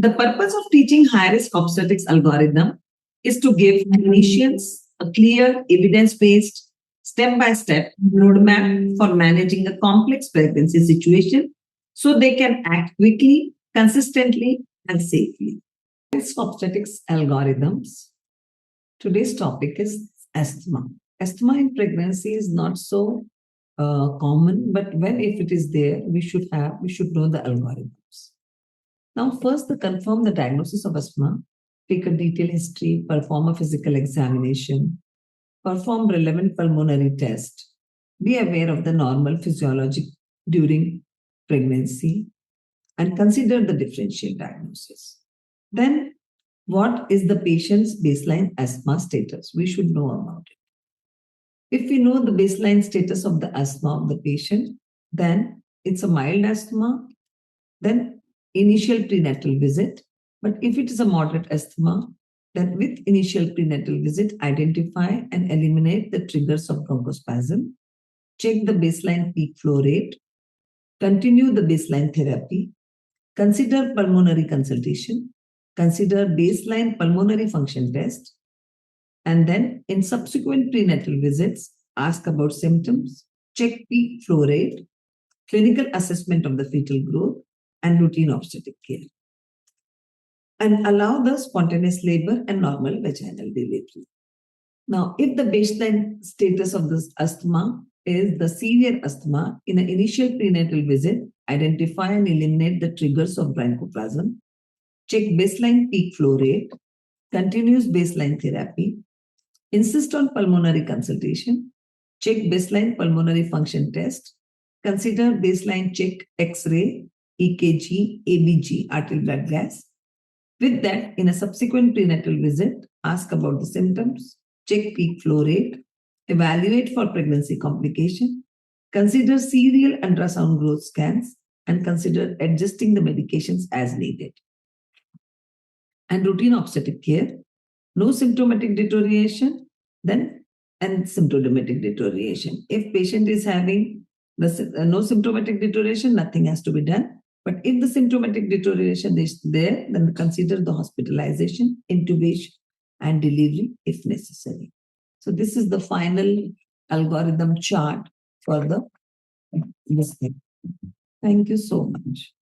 The purpose of teaching high-risk obstetrics algorithm is to give clinicians a clear, evidence-based, step-by-step roadmap for managing a complex pregnancy situation so they can act quickly, consistently, and safely. It's obstetrics algorithms. Today's topic is asthma. Asthma in pregnancy is not so common, but if it is there, we should know the algorithms. Now, first, confirm the diagnosis of asthma, take a detailed history, perform a physical examination, perform relevant pulmonary test, be aware of the normal physiology during pregnancy, and consider the differential diagnosis. Then, what is the patient's baseline asthma status? We should know about it. If we know the baseline status of the asthma of the patient, then it's a mild asthma, then initial prenatal visit. But if it is a moderate asthma, then with initial prenatal visit, identify and eliminate the triggers of bronchospasm, check the baseline peak flow rate, continue the baseline therapy, consider pulmonary consultation, consider baseline pulmonary function test, and then in subsequent prenatal visits, ask about symptoms, check peak flow rate, clinical assessment of the fetal growth, and routine obstetric care. And allow the spontaneous labor and normal vaginal delivery. Now, if the baseline status of this asthma is the severe asthma, in an initial prenatal visit, identify and eliminate the triggers of bronchoplasm, check baseline peak flow rate, continuous baseline therapy, insist on pulmonary consultation, check baseline pulmonary function test, consider baseline check X-ray, EKG, ABG, arterial blood gas. With that, in a subsequent prenatal visit, ask about the symptoms, check peak flow rate, evaluate for pregnancy complication, consider serial ultrasound growth scans, and consider adjusting the medications as needed. And routine obstetric care, no symptomatic deterioration, then and symptomatic deterioration. If patient is having no symptomatic deterioration, nothing has to be done. But if the symptomatic deterioration is there, then consider the hospitalization, intubation, and delivery if necessary. So this is the final algorithm chart for this thing. Thank you so much.